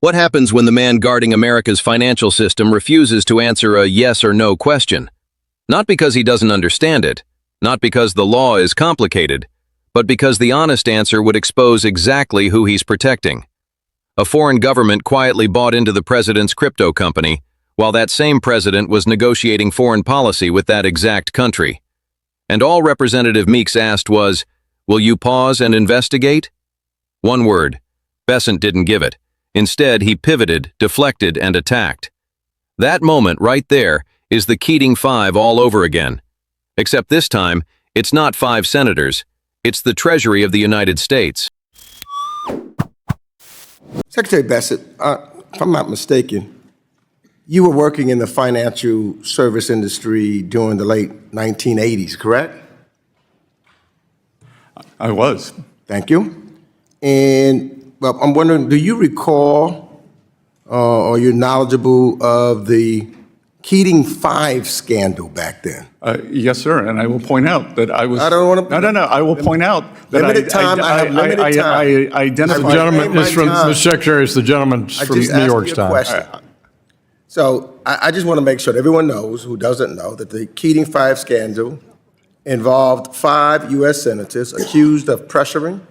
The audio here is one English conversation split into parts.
What happens when the man guarding America's financial system refuses to answer a yes or no question? Not because he doesn't understand it, not because the law is complicated, but because the honest answer would expose exactly who he's protecting. A foreign government quietly bought into the president's crypto company, while that same president was negotiating foreign policy with that exact country. And all Representative Meeks asked was, "Will you pause and investigate?" One word. Bessent didn't give it. Instead, he pivoted, deflected, and attacked. That moment right there is the Keating Five all over again. Except this time, it's not 5 senators. It's the Treasury of the United States. Secretary Bessent, if I'm not mistaken, you were working in the financial service industry during the late 1980s, correct? I was. Thank you. And well, I'm wondering, do you recall or you're knowledgeable of the Keating Five scandal back then? Yes, sir. And I will point out that I was. I don't want to. No. I will point out that limited time. I have limited time. I identified. The gentleman is from the secretary. Is the gentleman from New York Times? So I just want to make sure that everyone knows, who doesn't know, that the Keating Five scandal involved 5 U.S. senators accused of pressuring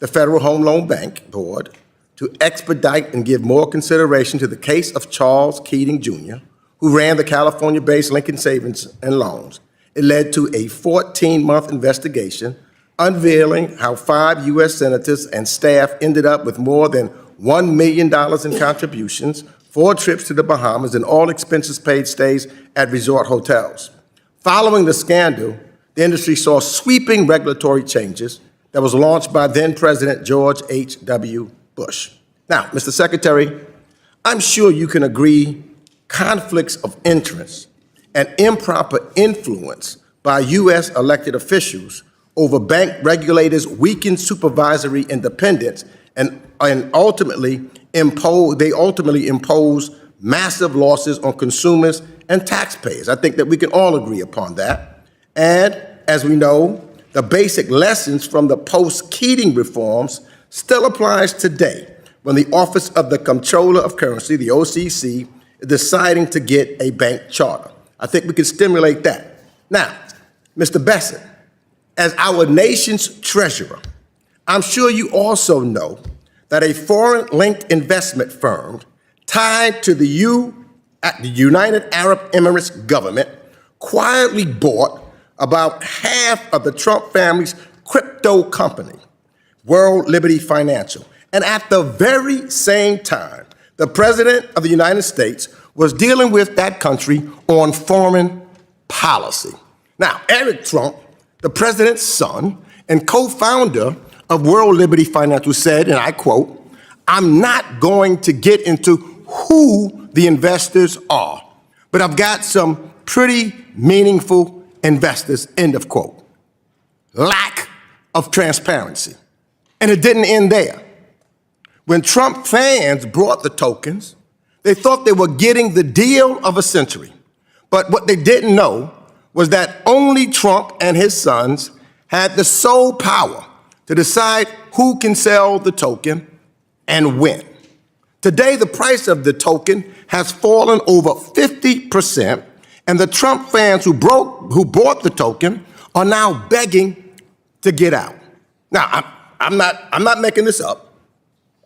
the Federal Home Loan Bank Board to expedite and give more consideration to the case of Charles Keating, Jr., who ran the California-based Lincoln Savings and Loans. It led to a 14-month investigation unveiling how 5 U.S. senators and staff ended up with more than $1 million in contributions, 4 trips to the Bahamas, and all expenses paid stays at resort hotels. Following the scandal, the industry saw sweeping regulatory changes that was launched by then-President George H.W. Bush. Now, Mr. Secretary, I'm sure you can agree conflicts of interest and improper influence by U.S. elected officials over bank regulators weaken supervisory independence and ultimately impose massive losses on consumers and taxpayers. I think that we can all agree upon that. And as we know, the basic lessons from the post-Keating reforms still applies today when the Office of the Comptroller of Currency, the OCC, is deciding to get a bank charter. I think we can stimulate that. Now, Mr. Bessent, as our nation's treasurer, I'm sure you also know that a foreign-linked investment firm tied to the United Arab Emirates government quietly bought about half of the Trump family's crypto company, World Liberty Financial. And at the very same time, the President of the United States was dealing with that country on foreign policy. Now, Eric Trump, the president's son and co-founder of World Liberty Financial, said, and I quote, "I'm not going to get into who the investors are, but I've got some pretty meaningful investors," end of quote. Lack of transparency. And it didn't end there. When Trump fans brought the tokens, they thought they were getting the deal of a century. But what they didn't know was that only Trump and his sons had the sole power to decide who can sell the token and when. Today, the price of the token has fallen over 50%, and the Trump fans who bought the token are now begging to get out. Now, I'm not making this up.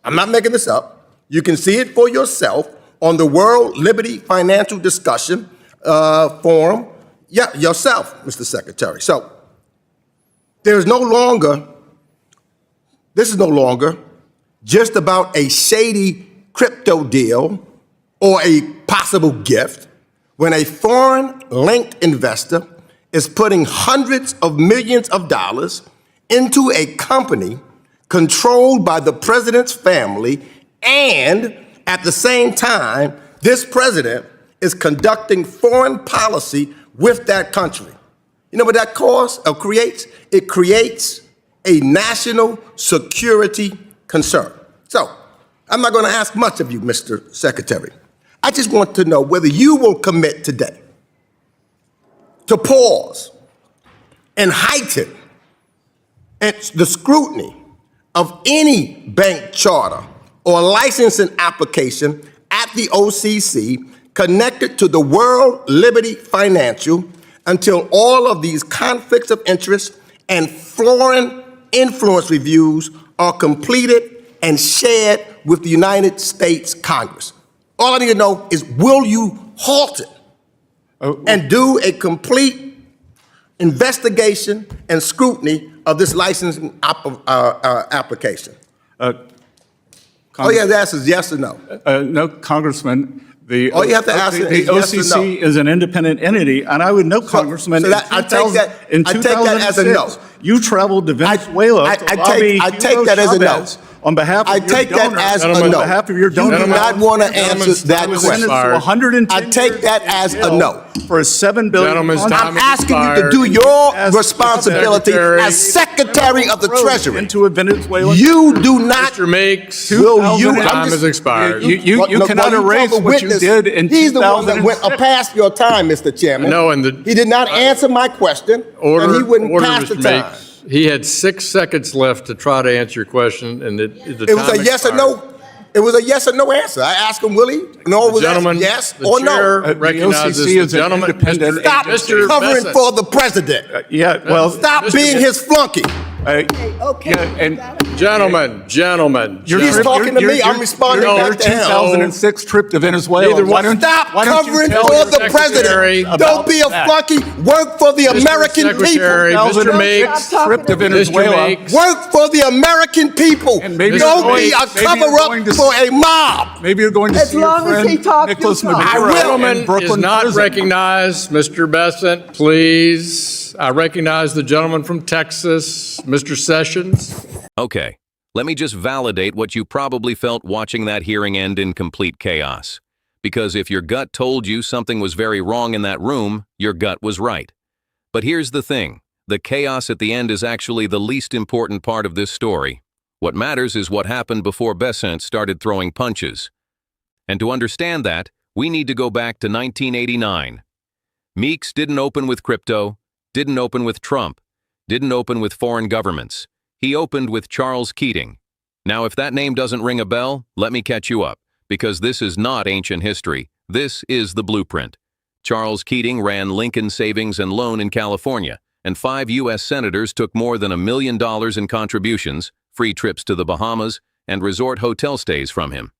I'm not making this up. You can see it for yourself on the World Liberty Financial Discussion Forum. Yeah, yourself, Mr. Secretary. So this is no longer just about a shady crypto deal or a possible gift. When a foreign-linked investor is putting hundreds of millions of dollars into a company controlled by the president's family, and at the same time, this president is conducting foreign policy with that country. You know what that creates? It creates a national security concern. So, I'm not going to ask much of you, Mr. Secretary. I just want to know whether you will commit today to pause and heighten the scrutiny of any bank charter or licensing application at the OCC connected to the World Liberty Financial until all of these conflicts of interest and foreign influence reviews are completed and shared with the United States Congress. All I need to know is, will you halt it and do a complete investigation and scrutiny of this licensing application? All you have to ask is yes or no. No, Congressman. All you have to ask the is yes or no. OCC is an independent entity, and I would know, Congressman, so I take that as a no. You traveled to Venezuela to lobby I take that as a no. On behalf of your donors, on behalf of your donors. You do not want to answer that question. I take that as a no. For a $7 billion. I'm asking you to do your responsibility as Secretary of the Treasury. Into a Venezuelan. You do not. Mr. Meeks, Will you? time has expired. You cannot erase what you did in 2006. He's the one that went past your time, Mr. Chairman. No, he did not answer my question, and he wouldn't pass the time. He had 6 seconds left to try to answer your question, and it was a yes or no. It was a yes or no answer. I asked him, will he? No, was that yes or no? Recognizes the gentleman. Stop covering for the president. Stop being his flunky. Gentlemen. He's talking to me. I'm responding back to him. Your 2006 trip to Venezuela. Stop covering for the president. Don't be a flunky. Work for the American people. Mr. Meeks, trip to Venezuela. Work for the American people. Don't be a cover-up for a mob. Maybe you're going to see your friend Nicholas Maduro. Gentleman is not recognized. Mr. Bessent, please. I recognize the gentleman from Texas, Mr. Sessions. Okay, let me just validate what you probably felt watching that hearing end in complete chaos. Because if your gut told you something was very wrong in that room, your gut was right. But here's the thing. The chaos at the end is actually the least important part of this story. What matters is what happened before Bessent started throwing punches. And to understand that, we need to go back to 1989. Meeks didn't open with crypto, didn't open with Trump, didn't open with foreign governments. He opened with Charles Keating. Now, if that name doesn't ring a bell, let me catch you up, because this is not ancient history. This is the blueprint. Charles Keating ran Lincoln Savings and Loan in California, and 5 U.S. senators took more than $1 million in contributions, free trips to the Bahamas, and resort hotel stays from him.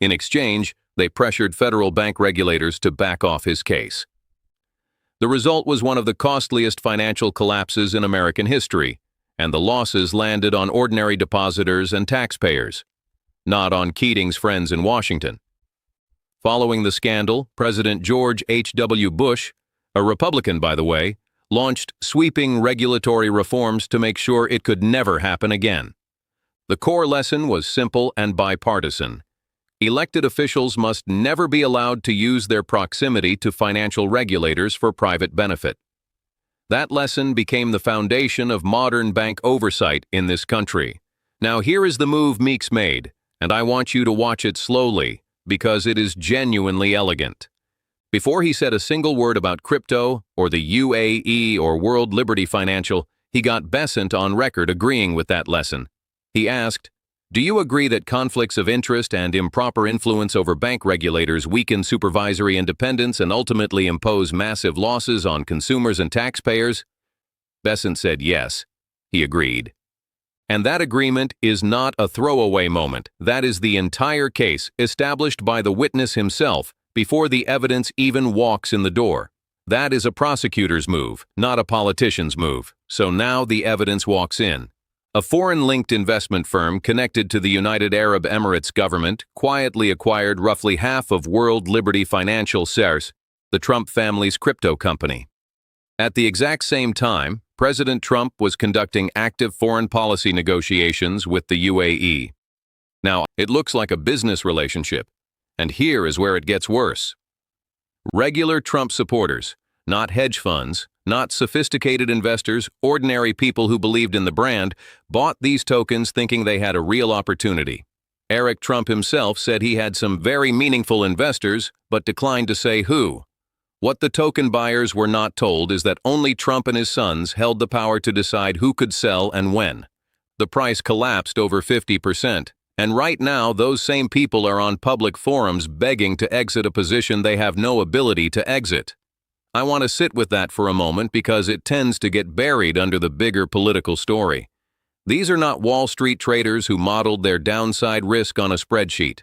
In exchange, they pressured federal bank regulators to back off his case. The result was one of the costliest financial collapses in American history, and the losses landed on ordinary depositors and taxpayers, not on Keating's friends in Washington. Following the scandal, President George H.W. Bush, a Republican by the way, launched sweeping regulatory reforms to make sure it could never happen again. The core lesson was simple and bipartisan. Elected officials must never be allowed to use their proximity to financial regulators for private benefit. That lesson became the foundation of modern bank oversight in this country. Now here is the move Meeks made, and I want you to watch it slowly, because it is genuinely elegant. Before he said a single word about crypto, or the UAE or World Liberty Financial, he got Bessent on record agreeing with that lesson. He asked, "Do you agree that conflicts of interest and improper influence over bank regulators weaken supervisory independence and ultimately impose massive losses on consumers and taxpayers?" Bessent said yes. He agreed. And that agreement is not a throwaway moment. That is the entire case, established by the witness himself before the evidence even walks in the door. That is a prosecutor's move, not a politician's move. So now the evidence walks in. A foreign-linked investment firm connected to the United Arab Emirates government quietly acquired roughly half of World Liberty Financial shares, the Trump family's crypto company. At the exact same time, President Trump was conducting active foreign policy negotiations with the UAE. Now, it looks like a business relationship, and here is where it gets worse. Regular Trump supporters, not hedge funds, not sophisticated investors, ordinary people who believed in the brand, bought these tokens thinking they had a real opportunity. Eric Trump himself said he had some very meaningful investors, but declined to say who. What the token buyers were not told is that only Trump and his sons held the power to decide who could sell and when. The price collapsed over 50%, And right now, those same people are on public forums begging to exit a position they have no ability to exit. I want to sit with that for a moment because it tends to get buried under the bigger political story. These are not Wall Street traders who modeled their downside risk on a spreadsheet.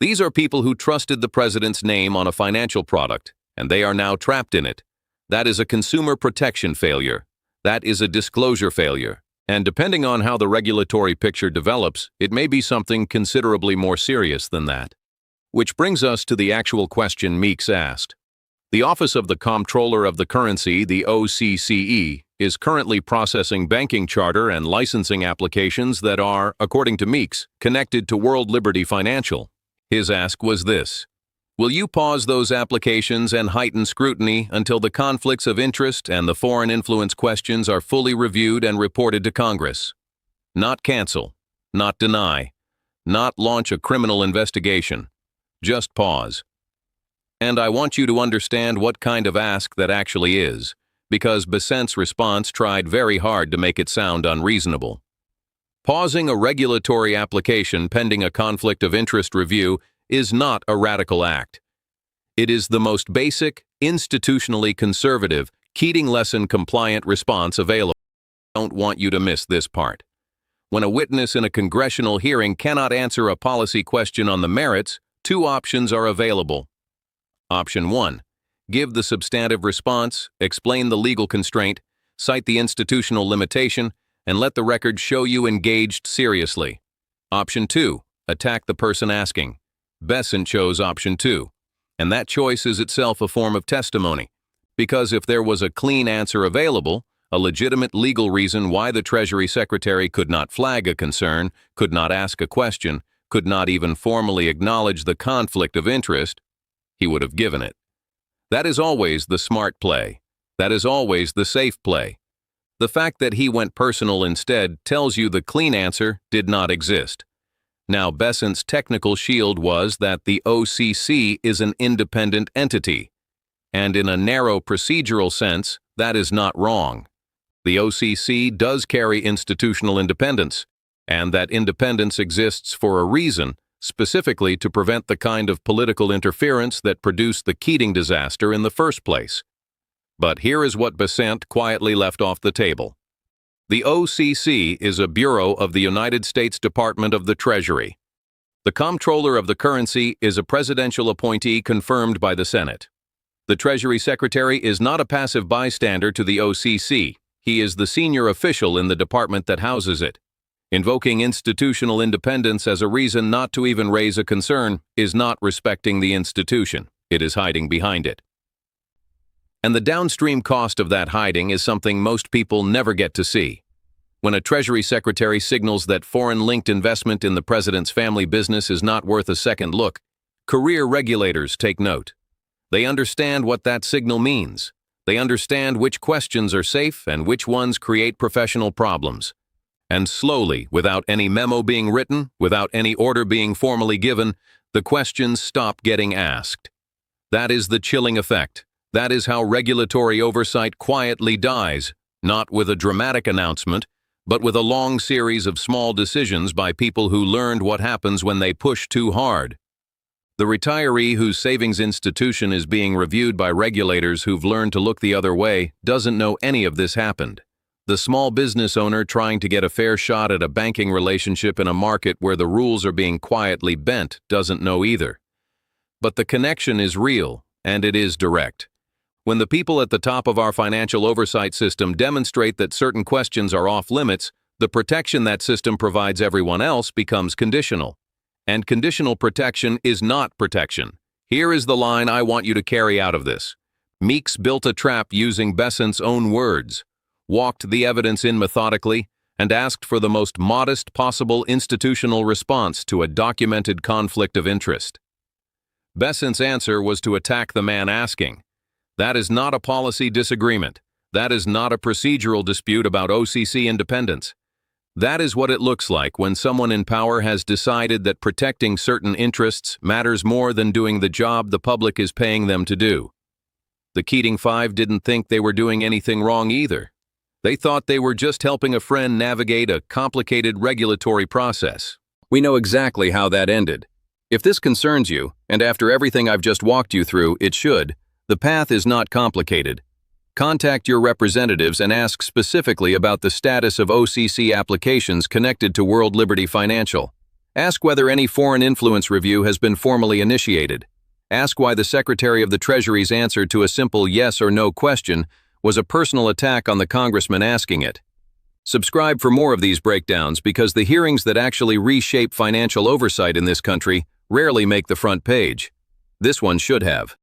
These are people who trusted the president's name on a financial product, and they are now trapped in it. That is a consumer protection failure. That is a disclosure failure. And depending on how the regulatory picture develops, it may be something considerably more serious than that. Which brings us to the actual question Meeks asked. The Office of the Comptroller of the Currency, the OCCE, is currently processing banking charter and licensing applications that are, according to Meeks, connected to World Liberty Financial. His ask was this: will you pause those applications and heighten scrutiny until the conflicts of interest and the foreign influence questions are fully reviewed and reported to Congress? Not cancel, not deny, not launch a criminal investigation. Just pause. And I want you to understand what kind of ask that actually is, because Bessent's response tried very hard to make it sound unreasonable. Pausing a regulatory application pending a conflict of interest review is not a radical act. It is the most basic, institutionally conservative, Keating lesson compliant response available. I don't want you to miss this part. When a witness in a congressional hearing cannot answer a policy question on the merits, two options are available. Option 1. Give the substantive response, explain the legal constraint, cite the institutional limitation, and let the record show you engaged seriously. Option 2. Attack the person asking. Bessent chose option 2. And that choice is itself a form of testimony. Because if there was a clean answer available, a legitimate legal reason why the Treasury Secretary could not flag a concern, could not ask a question, could not even formally acknowledge the conflict of interest, he would have given it. That is always the smart play. That is always the safe play. The fact that he went personal instead tells you the clean answer did not exist. Now, Bessent's technical shield was that the OCC is an independent entity. And in a narrow procedural sense, that is not wrong. The OCC does carry institutional independence, and that independence exists for a reason, specifically to prevent the kind of political interference that produced the Keating disaster in the first place. But here is what Bessent quietly left off the table. The OCC is a bureau of the United States Department of the Treasury. The Comptroller of the Currency is a presidential appointee confirmed by the Senate. The Treasury Secretary is not a passive bystander to the OCC. He is the senior official in the department that houses it. Invoking institutional independence as a reason not to even raise a concern is not respecting the institution. It is hiding behind it. And the downstream cost of that hiding is something most people never get to see. When a Treasury Secretary signals that foreign-linked investment in the president's family business is not worth a second look, career regulators take note. They understand what that signal means. They understand which questions are safe and which ones create professional problems. And slowly, without any memo being written, without any order being formally given, the questions stop getting asked. That is the chilling effect. That is how regulatory oversight quietly dies, not with a dramatic announcement, but with a long series of small decisions by people who learned what happens when they push too hard. The retiree whose savings institution is being reviewed by regulators who've learned to look the other way doesn't know any of this happened. The small business owner trying to get a fair shot at a banking relationship in a market where the rules are being quietly bent doesn't know either. But the connection is real, and it is direct. When the people at the top of our financial oversight system demonstrate that certain questions are off limits, the protection that system provides everyone else becomes conditional. And conditional protection is not protection. Here is the line I want you to carry out of this. Meeks built a trap using Bessent's own words, walked the evidence in methodically, and asked for the most modest possible institutional response to a documented conflict of interest. Bessent's answer was to attack the man asking. That is not a policy disagreement. That is not a procedural dispute about OCC independence. That is what it looks like when someone in power has decided that protecting certain interests matters more than doing the job the public is paying them to do. The Keating Five didn't think they were doing anything wrong either. They thought they were just helping a friend navigate a complicated regulatory process. We know exactly how that ended. If this concerns you, and after everything I've just walked you through, it should, the path is not complicated. Contact your representatives and ask specifically about the status of OCC applications connected to World Liberty Financial. Ask whether any foreign influence review has been formally initiated. Ask why the Secretary of the Treasury's answer to a simple yes or no question was a personal attack on the congressman asking it. Subscribe for more of these breakdowns because the hearings that actually reshape financial oversight in this country rarely make the front page. This one should have.